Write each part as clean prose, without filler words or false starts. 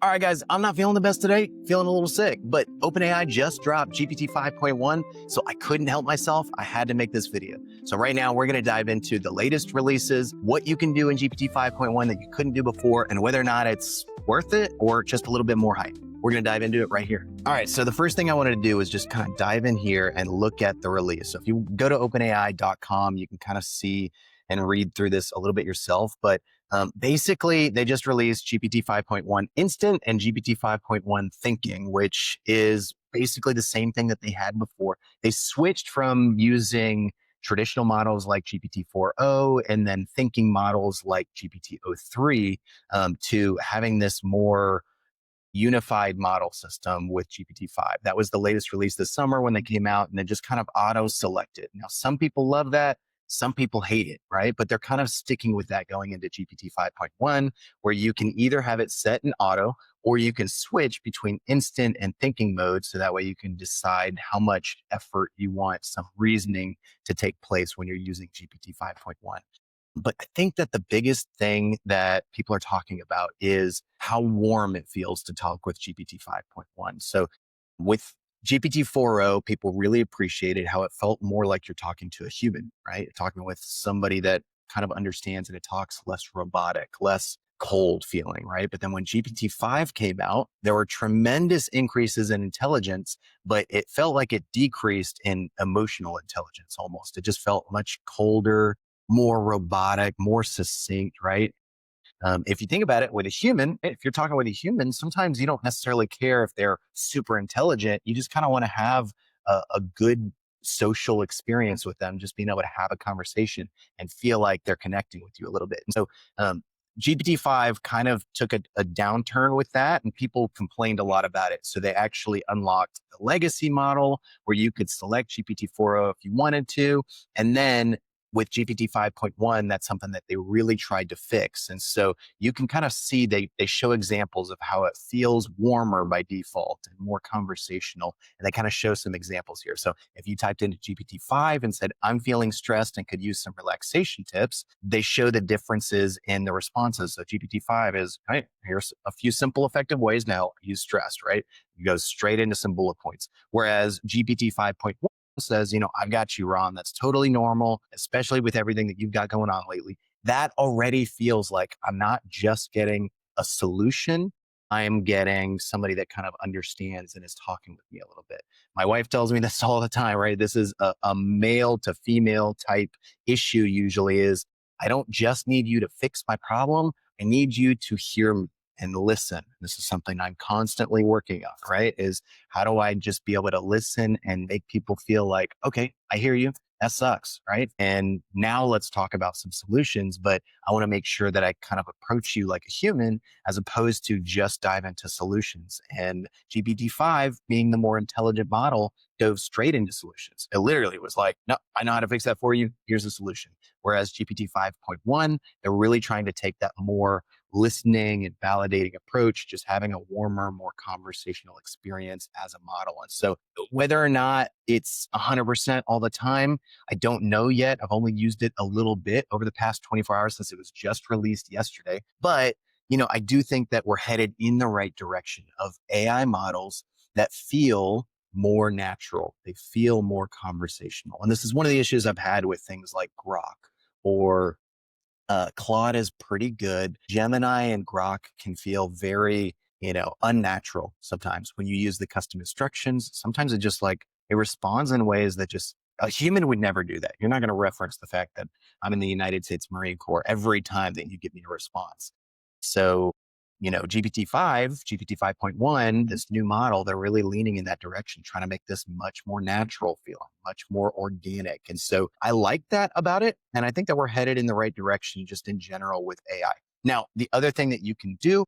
All right, guys, I'm not feeling the best today, feeling a little sick, but OpenAI just dropped GPT 5.1, so I couldn't help myself. I had to make this video. So right now, we're going to dive into the latest releases, what you can do in GPT 5.1 that you couldn't do before, and whether or not it's worth it or just a little bit more hype. We're going to dive into it right here. All right, so the first thing I wanted to do is just kind of dive in here and look at the release. So if you go to openai.com, you can kind of see and read through this a little bit yourself, but basically, they just released GPT 5.1 Instant and GPT 5.1 Thinking, which is basically the same thing that they had before. They switched from using traditional models like GPT 4.0 and then thinking models like GPT 3 to having this more unified model system with GPT-5. That was the latest release this summer when they came out, and it just kind of auto-selected. Now, some people love that. Some people hate it, right? But they're kind of sticking with that going into GPT 5.1, where you can either have it set in auto or you can switch between instant and thinking mode. So that way you can decide how much effort you want some reasoning to take place when you're using GPT 5.1. But I think that the biggest thing that people are talking about is how warm it feels to talk with GPT 5.1. So with GPT 4.0, people really appreciated how it felt more like you're talking to a human, right? You're talking with somebody that kind of understands and it talks less robotic, less cold feeling, right? But then when GPT-5 came out, there were tremendous increases in intelligence, but it felt like it decreased in emotional intelligence almost. It just felt much colder, more robotic, more succinct, right? If you think about it with a human, if you're talking with a human, sometimes you don't necessarily care if they're super intelligent. You just kind of want to have a good social experience with them, just being able to have a conversation and feel like they're connecting with you a little bit. And so GPT-5 kind of took a downturn with that, and people complained a lot about it. So they actually unlocked the legacy model where you could select GPT-4.0 if you wanted to, and then with GPT 5.1, that's something that they really tried to fix. And so you can kind of see they show examples of how it feels warmer by default and more conversational. And they kind of show some examples here. So if you typed into GPT-5 and said, I'm feeling stressed and could use some relaxation tips, they show the differences in the responses. So GPT-5 is, right, here's a few simple, effective ways to help use stress, right? It goes straight into some bullet points. Whereas GPT 5.1 says, I've got you, Ron. That's totally normal, especially with everything that you've got going on lately. That already feels like I'm not just getting a solution. I am getting somebody that kind of understands and is talking with me a little bit. My wife tells me this all the time, right? This is a male to female type issue usually is, I don't just need you to fix my problem. I need you to hear me and listen. This is something I'm constantly working on, right? Is how do I just be able to listen and make people feel like, okay, I hear you. That sucks, right? And now let's talk about some solutions, but I want to make sure that I kind of approach you like a human as opposed to just dive into solutions. And GPT-5, being the more intelligent model, dove straight into solutions. It literally was like, no, I know how to fix that for you. Here's a solution. Whereas GPT 5.1, they're really trying to take that more listening and validating approach, just having a warmer, more conversational experience as a model. And so whether or not it's 100% all the time, I don't know yet. I've only used it a little bit over the past 24 hours since it was just released yesterday. But, I do think that we're headed in the right direction of AI models that feel more natural. They feel more conversational. And this is one of the issues I've had with things like Grok or Claude is pretty good. Gemini and Grok can feel very, unnatural sometimes when you use the custom instructions. Sometimes it just like, it responds in ways that just a human would never do that. You're not going to reference the fact that I'm in the United States Marine Corps every time that you give me a response. So, GPT-5, GPT 5.1, this new model, they're really leaning in that direction, trying to make this much more natural feeling, much more organic. And so I like that about it. And I think that we're headed in the right direction just in general with AI. Now, the other thing that you can do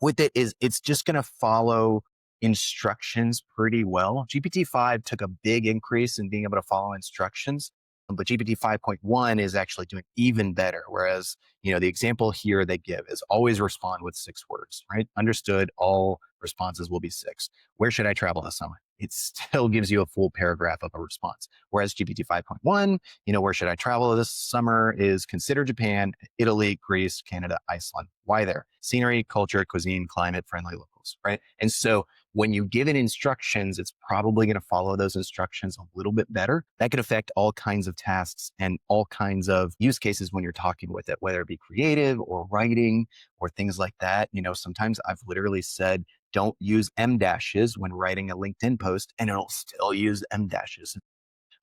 with it is it's just going to follow instructions pretty well. GPT-5 took a big increase in being able to follow instructions. But GPT 5.1 is actually doing even better. Whereas, the example here they give is always respond with 6 words, right? Understood, all responses will be 6. Where should I travel this summer? It still gives you a full paragraph of a response. Whereas GPT 5.1, where should I travel this summer is consider Japan, Italy, Greece, Canada, Iceland. Why there? Scenery, culture, cuisine, climate, friendly locals, right? And so when you give it instructions, it's probably going to follow those instructions a little bit better. That could affect all kinds of tasks and all kinds of use cases when you're talking with it, whether it be creative or writing or things like that. Sometimes I've literally said, don't use M dashes when writing a LinkedIn post, and it'll still use M dashes.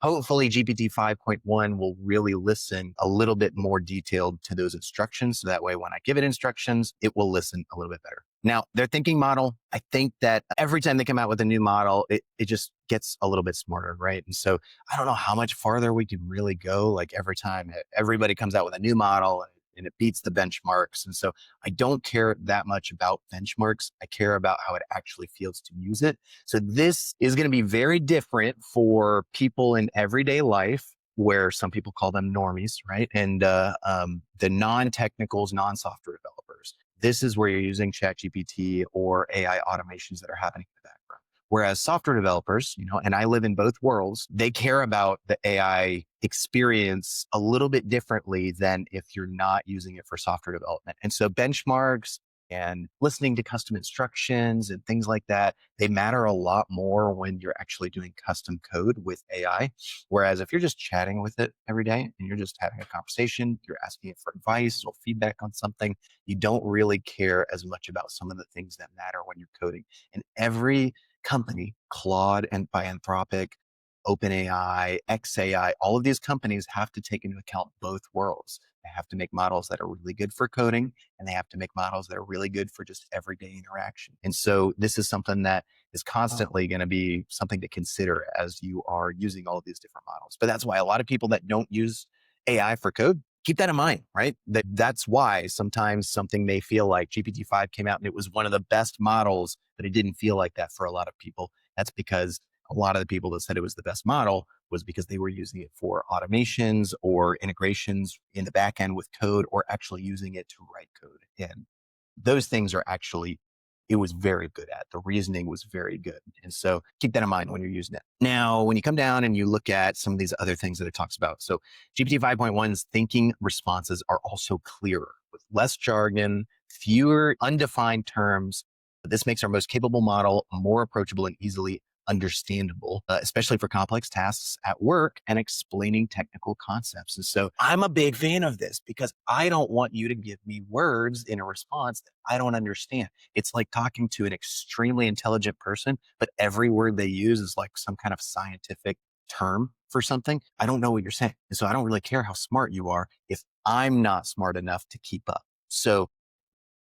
Hopefully GPT 5.1 will really listen a little bit more detailed to those instructions. So that way, when I give it instructions, it will listen a little bit better. Now, their thinking model, I think that every time they come out with a new model, it just gets a little bit smarter, right? And so I don't know how much farther we can really go. Like every time everybody comes out with a new model and it beats the benchmarks. And so I don't care that much about benchmarks. I care about how it actually feels to use it. So this is going to be very different for people in everyday life, where some people call them normies, right? And the non-technicals, non-software developers. This is where you're using ChatGPT or AI automations that are happening in the background. Whereas software developers, and I live in both worlds, they care about the AI experience a little bit differently than if you're not using it for software development. And so benchmarks and listening to custom instructions and things like that, they matter a lot more when you're actually doing custom code with AI. Whereas if you're just chatting with it every day and you're just having a conversation, you're asking it for advice or feedback on something, you don't really care as much about some of the things that matter when you're coding. And every company, Claude and by Anthropic, OpenAI, XAI, all of these companies have to take into account both worlds. They have to make models that are really good for coding, and they have to make models that are really good for just everyday interaction. And so this is something that is constantly going to be something to consider as you are using all of these different models. But that's why a lot of people that don't use AI for code, keep that in mind, right? That's why sometimes something may feel like GPT-5 came out and it was one of the best models, but it didn't feel like that for a lot of people. That's because a lot of the people that said it was the best model was because they were using it for automations or integrations in the back end with code, or actually using it to write code. And those things are actually, it was very good at. The reasoning was very good. And so keep that in mind when you're using it. Now, when you come down and you look at some of these other things that it talks about. So GPT 5.1's thinking responses are also clearer with less jargon, fewer undefined terms. This makes our most capable model more approachable and easily understandable, especially for complex tasks at work and explaining technical concepts. And so I'm a big fan of this because I don't want you to give me words in a response that I don't understand. It's like talking to an extremely intelligent person, but every word they use is like some kind of scientific term for something. I don't know what you're saying. And so I don't really care how smart you are if I'm not smart enough to keep up. So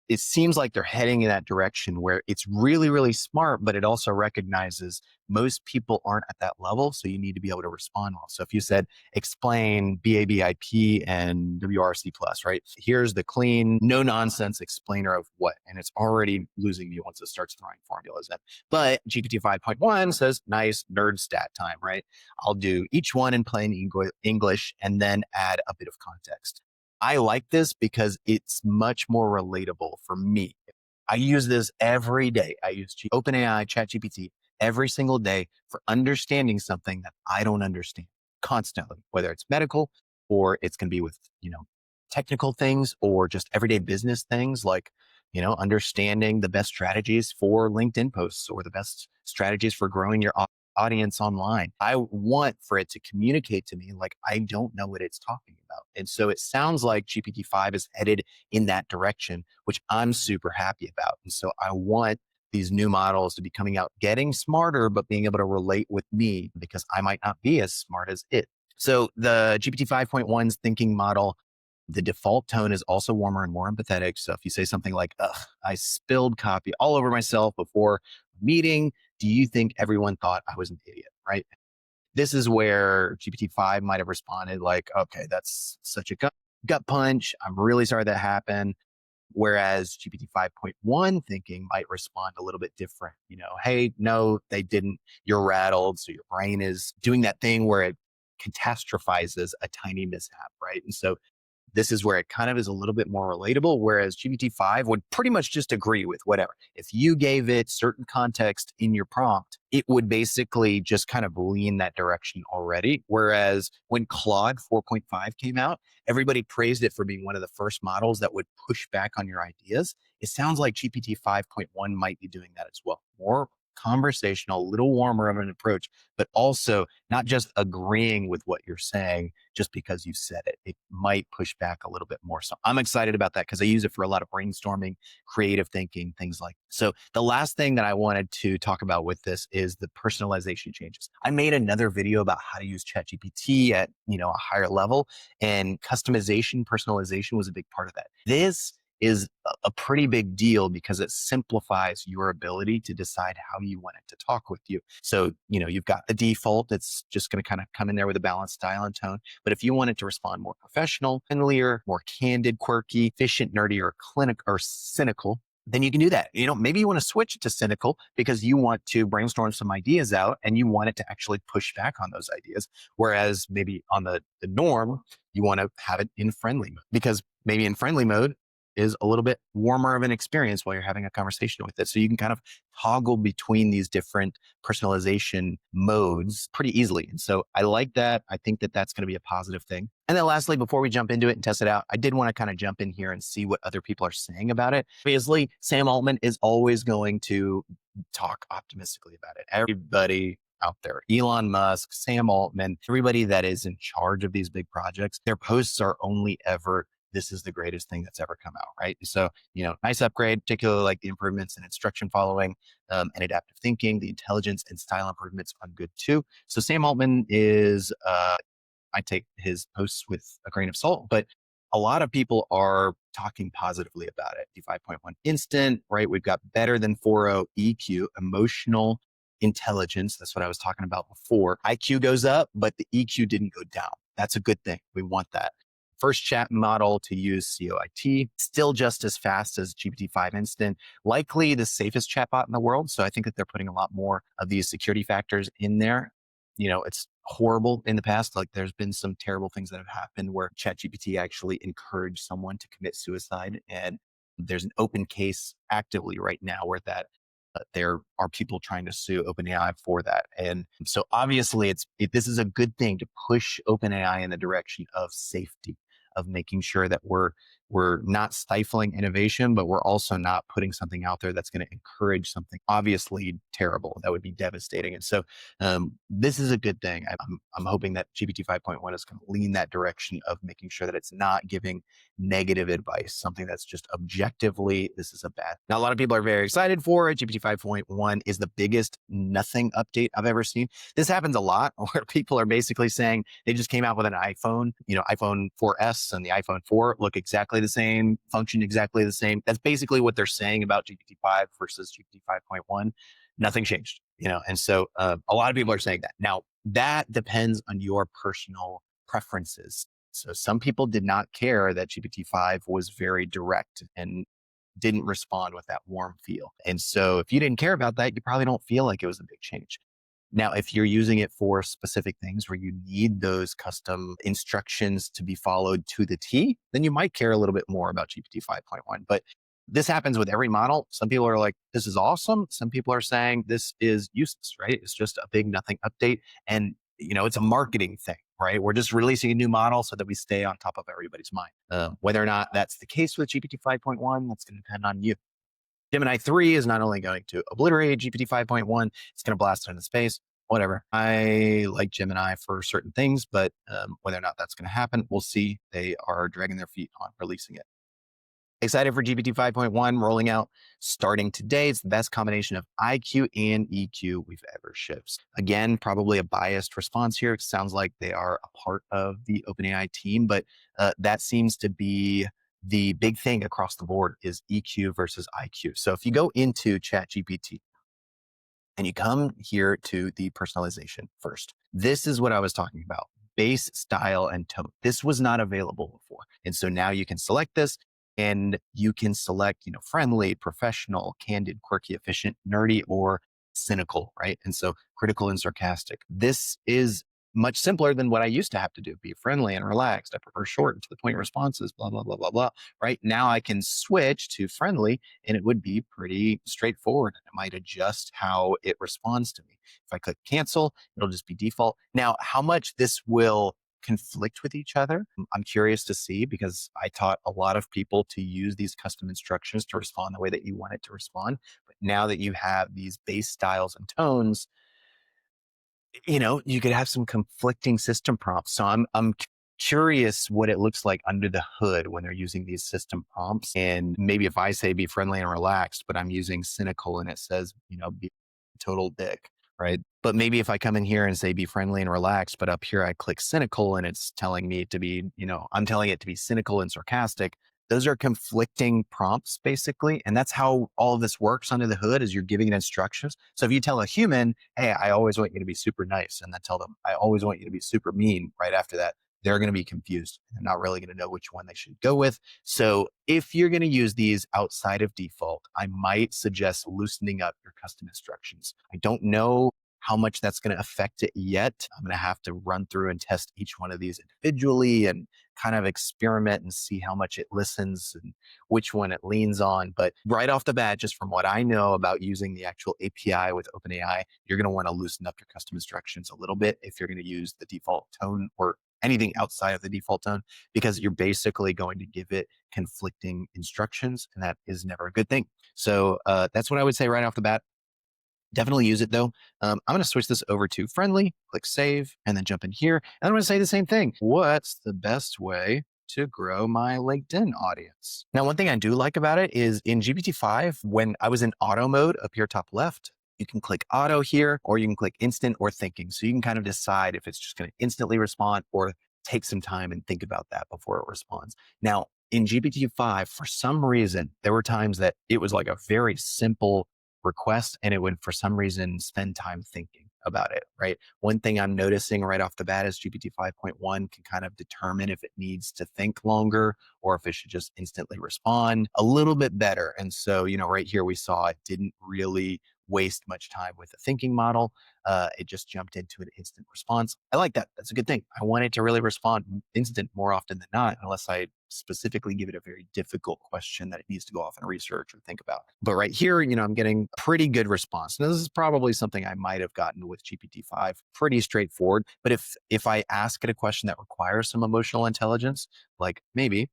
it seems like they're heading in that direction where it's really, really smart, but it also recognizes most people aren't at that level. So you need to be able to respond well. So if you said, explain BABIP and WRC plus, right? Here's the clean, no nonsense explainer of what, and it's already losing me once it starts throwing formulas in. But GPT 5.1 says, nice nerd stat time, right? I'll do each one in plain English and then add a bit of context. I like this because it's much more relatable for me. I use this every day. I use OpenAI, ChatGPT every single day for understanding something that I don't understand constantly, whether it's medical or it's going to be with, technical things or just everyday business things like, understanding the best strategies for LinkedIn posts or the best strategies for growing your audience online. I want for it to communicate to me like I don't know what it's talking about. And so it sounds like GPT-5 is headed in that direction, which I'm super happy about. And so I want these new models to be coming out, getting smarter, but being able to relate with me because I might not be as smart as it. So the GPT 5.1's thinking model, the default tone is also warmer and more empathetic. So if you say something like, ugh, I spilled coffee all over myself before a meeting, do you think everyone thought I was an idiot, right? This is where GPT-5 might have responded like, okay, that's such a gut punch. I'm really sorry that happened. Whereas GPT 5.1 thinking might respond a little bit different. Hey, no, they didn't. You're rattled. So your brain is doing that thing where it catastrophizes a tiny mishap, right? And so this is where it kind of is a little bit more relatable, whereas GPT-5 would pretty much just agree with whatever. If you gave it certain context in your prompt, it would basically just kind of lean that direction already. Whereas when Claude 4.5 came out, everybody praised it for being one of the first models that would push back on your ideas. It sounds like GPT 5.1 might be doing that as well. More conversational, a little warmer of an approach, but also not just agreeing with what you're saying just because you said it. It might push back a little bit more. So I'm excited about that because I use it for a lot of brainstorming, creative thinking, things like that. So the last thing that I wanted to talk about with this is the personalization changes. I made another video about how to use ChatGPT at, a higher level, and customization, personalization was a big part of that. This is a pretty big deal because it simplifies your ability to decide how you want it to talk with you. So, you've got the default that's just going to kind of come in there with a balanced style and tone. But if you want it to respond more professional, friendlier, more candid, quirky, efficient, nerdy, or clinic or cynical, then you can do that. Maybe you want to switch it to cynical because you want to brainstorm some ideas out and you want it to actually push back on those ideas. Whereas maybe on the norm, you want to have it in friendly mode because maybe in friendly mode is a little bit warmer of an experience while you're having a conversation with it. So you can kind of toggle between these different personalization modes pretty easily. And so I like that. I think that that's going to be a positive thing. And then lastly, before we jump into it and test it out, I did want to kind of jump in here and see what other people are saying about it. Obviously, Sam Altman is always going to talk optimistically about it. Everybody out there, Elon Musk, Sam Altman, everybody that is in charge of these big projects, their posts are only ever this is the greatest thing that's ever come out, right? So, nice upgrade, particularly like the improvements in instruction following and adaptive thinking, the intelligence and style improvements are good too. So Sam Altman is, I take his posts with a grain of salt, but a lot of people are talking positively about it. The 5.1 instant, right? We've got better than 4.0 EQ, emotional intelligence. That's what I was talking about before. IQ goes up, but the EQ didn't go down. That's a good thing. We want that. First chat model to use COIT, still just as fast as GPT-5 Instant, likely the safest chatbot in the world. So I think that they're putting a lot more of these security factors in there. It's horrible in the past. Like there's been some terrible things that have happened where ChatGPT actually encouraged someone to commit suicide. And there's an open case actively right now where there are people trying to sue OpenAI for that. And so obviously this is a good thing to push OpenAI in the direction of safety, of making sure that we're not stifling innovation, but we're also not putting something out there that's going to encourage something obviously terrible. That would be devastating. And so this is a good thing. I'm hoping that GPT 5.1 is going to lean that direction of making sure that it's not giving negative advice, something that's just objectively, this is a bad. Now, a lot of people are very excited for it. GPT 5.1 is the biggest nothing update I've ever seen. This happens a lot where people are basically saying they just came out with an iPhone, iPhone 4S and the iPhone 4 look exactly the same, function exactly the same. That's basically what they're saying about GPT-5 versus GPT 5.1. Nothing changed, and so a lot of people are saying that. Now, that depends on your personal preferences. So some people did not care that GPT-5 was very direct and didn't respond with that warm feel. And so if you didn't care about that, you probably don't feel like it was a big change. Now, if you're using it for specific things where you need those custom instructions to be followed to the T, then you might care a little bit more about GPT 5.1. But this happens with every model. Some people are like, this is awesome. Some people are saying this is useless, right? It's just a big nothing update. And, it's a marketing thing, right? We're just releasing a new model so that we stay on top of everybody's mind. Whether or not that's the case with GPT 5.1, that's going to depend on you. Gemini 3 is not only going to obliterate GPT 5.1, it's going to blast it into space, whatever. I like Gemini for certain things, but whether or not that's going to happen, we'll see. They are dragging their feet on releasing it. Excited for GPT 5.1 rolling out starting today. It's the best combination of IQ and EQ we've ever shipped. Again, probably a biased response here. It sounds like they are a part of the OpenAI team, but that seems to be the big thing across the board is EQ versus IQ. So if you go into ChatGPT and you come here to the personalization first, this is what I was talking about. Base, style, and tone. This was not available before. And so now you can select this and you can select, friendly, professional, candid, quirky, efficient, nerdy, or cynical, right? And so critical and sarcastic. This is much simpler than what I used to have to do. Be friendly and relaxed. I prefer short and to the point responses, blah, blah, blah, blah, blah. Right now I can switch to friendly and it would be pretty straightforward. I might adjust how it responds to me. If I click cancel, it'll just be default. Now, how much this will conflict with each other, I'm curious to see, because I taught a lot of people to use these custom instructions to respond the way that you want it to respond. But now that you have these base styles and tones, you could have some conflicting system prompts. So I'm curious what it looks like under the hood when they're using these system prompts. And maybe if I say be friendly and relaxed, but I'm using cynical and it says, be a total dick, right? But maybe if I come in here and say be friendly and relaxed, but up here I click cynical and it's telling me to be, I'm telling it to be cynical and sarcastic. Those are conflicting prompts, basically. And that's how all of this works under the hood, is you're giving it instructions. So if you tell a human, hey, I always want you to be super nice, and then tell them, I always want you to be super mean right after that, they're going to be confused. They're not really going to know which one they should go with. So if you're going to use these outside of default, I might suggest loosening up your custom instructions. I don't know how much that's going to affect it yet. I'm going to have to run through and test each one of these individually and kind of experiment and see how much it listens and which one it leans on. But right off the bat, just from what I know about using the actual API with OpenAI, you're going to want to loosen up your custom instructions a little bit if you're going to use the default tone or anything outside of the default tone, because you're basically going to give it conflicting instructions, and that is never a good thing. So that's what I would say right off the bat. Definitely use it though. I'm going to switch this over to friendly, click save, and then jump in here. And I'm going to say the same thing. What's the best way to grow my LinkedIn audience? Now, one thing I do like about it is in GPT-5, when I was in auto mode up here top left, you can click auto here, or you can click instant or thinking. So you can kind of decide if it's just going to instantly respond or take some time and think about that before it responds. Now, in GPT-5, for some reason, there were times that it was like a very simple request and it would for some reason spend time thinking about it, right? One thing I'm noticing right off the bat is GPT 5.1 can kind of determine if it needs to think longer or if it should just instantly respond a little bit better. And so, right here we saw it didn't really waste much time with the thinking model. It just jumped into an instant response. I like that. That's a good thing. I want it to really respond instant more often than not, unless I specifically give it a very difficult question that it needs to go off and research or think about. But right here, I'm getting pretty good response. Now, this is probably something I might have gotten with GPT-5, pretty straightforward. But if I ask it a question that requires some emotional intelligence, like maybe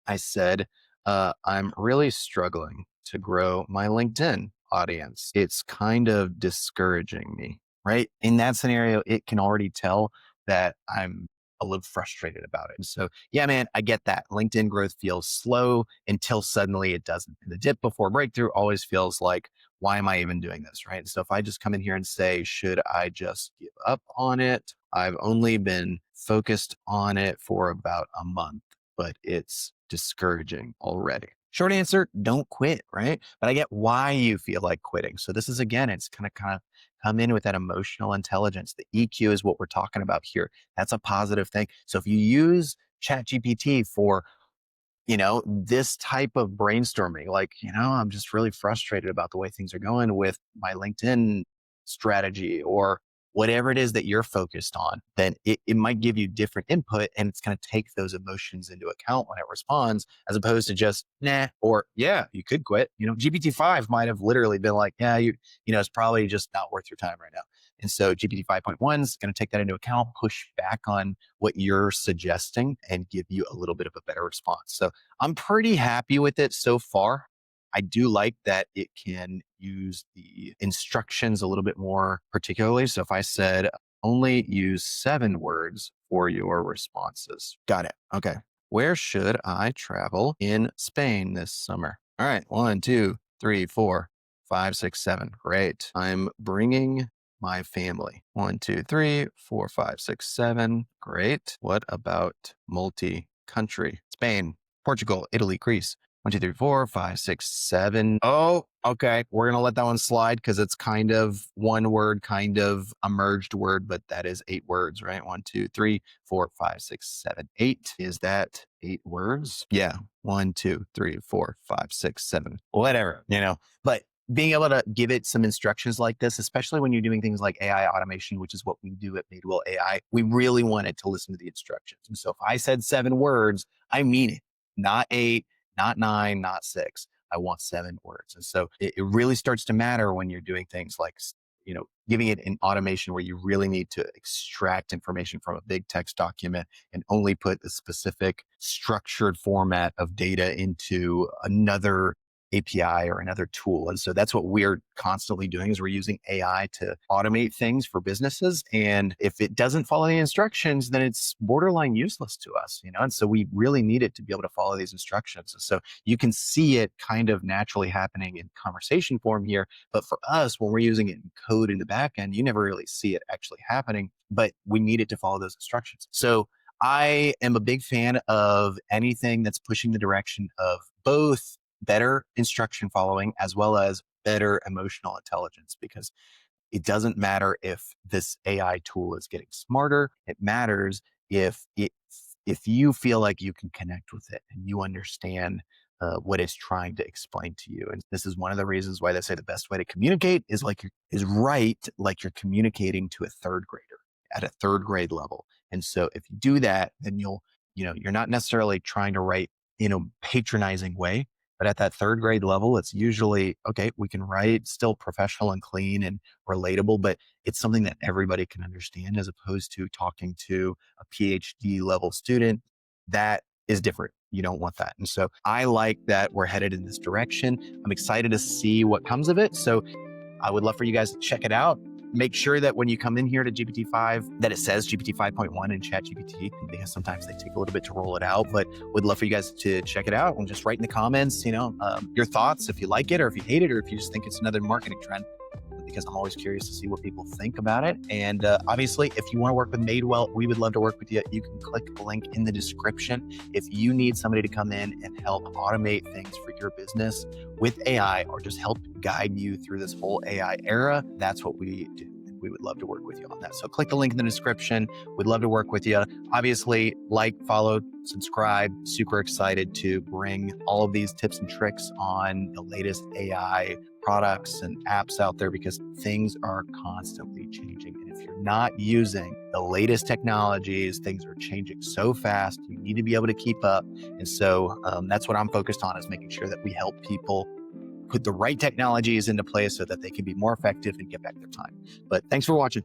I said, I'm really struggling to grow my LinkedIn audience. It's kind of discouraging me, right? In that scenario, it can already tell that I'm a little frustrated about it. And so, yeah, man, I get that. LinkedIn growth feels slow until suddenly it doesn't. And the dip before breakthrough always feels like, why am I even doing this, right? So if I just come in here and say, should I just give up on it? I've only been focused on it for about a month, but it's discouraging already. Short answer, don't quit, right? But I get why you feel like quitting. So this is, again, it's kind of come in with that emotional intelligence. The EQ is what we're talking about here. That's a positive thing. So if you use ChatGPT for this type of brainstorming, like, I'm just really frustrated about the way things are going with my LinkedIn strategy or whatever it is that you're focused on, then it might give you different input and it's going to take those emotions into account when it responds, as opposed to just, nah, or yeah, you could quit. GPT-5 might have literally been like, yeah, it's probably just not worth your time right now. And so GPT 5.1 is going to take that into account, push back on what you're suggesting and give you a little bit of a better response. So I'm pretty happy with it so far. I do like that it can use the instructions a little bit more particularly. So if I said only use 7 words for your responses. Got it. Okay. Where should I travel in Spain this summer? All right. 1, 2, 3, 4, 5, 6, 7. Great. I'm bringing my family. 1, 2, 3, 4, 5, 6, 7. Great. What about multi-country? Spain, Portugal, Italy, Greece. 1, 2, 3, 4, 5, 6, 7. Oh, okay. We're going to let that one slide because it's kind of one word, kind of a merged word, but that is 8 words, right? 1, 2, 3, 4, 5, 6, 7, 8. Is that 8 words? Yeah. 1, 2, 3, 4, 5, 6, 7. Whatever, But being able to give it some instructions like this, especially when you're doing things like AI automation, which is what we do at Madewell AI, we really want it to listen to the instructions. And so if I said 7 words, I mean it, not 8, not 9, not 6. I want 7 words. And so it really starts to matter when you're doing things like, giving it an automation where you really need to extract information from a big text document and only put the specific structured format of data into another API or another tool. And so that's what we're constantly doing is we're using AI to automate things for businesses. And if it doesn't follow the instructions, then it's borderline useless to us, And so we really need it to be able to follow these instructions. And so you can see it kind of naturally happening in conversation form here. But for us, when we're using it in code in the back end, you never really see it actually happening, but we need it to follow those instructions. So I am a big fan of anything that's pushing the direction of both better instruction following as well as better emotional intelligence, because it doesn't matter if this AI tool is getting smarter. It matters if you feel like you can connect with it and you understand what it's trying to explain to you. And this is one of the reasons why they say the best way to communicate is like you're communicating to a third grader at a third grade level. And so if you do that, then you're not necessarily trying to write in a patronizing way. But at that third grade level, it's usually, okay, we can write still professional and clean and relatable, but it's something that everybody can understand as opposed to talking to a PhD level student. That is different. You don't want that. And so I like that we're headed in this direction. I'm excited to see what comes of it. So I would love for you guys to check it out. Make sure that when you come in here to GPT-5, that it says GPT 5.1 in ChatGPT, because sometimes they take a little bit to roll it out, but would love for you guys to check it out and just write in the comments, your thoughts, if you like it or if you hate it, or if you just think it's another marketing trend, because I'm always curious to see what people think about it. And obviously, if you want to work with Madewell, we would love to work with you. You can click the link in the description. If you need somebody to come in and help automate things for your business with AI, or just help guide you through this whole AI era, that's what we do. We would love to work with you on that. So click the link in the description. We'd love to work with you. Obviously, like, follow, subscribe. Super excited to bring all of these tips and tricks on the latest AI products and apps out there, because things are constantly changing. And if you're not using the latest technologies, things are changing so fast. You need to be able to keep up. And so that's what I'm focused on, is making sure that we help people put the right technologies into place so that they can be more effective and get back their time. But thanks for watching.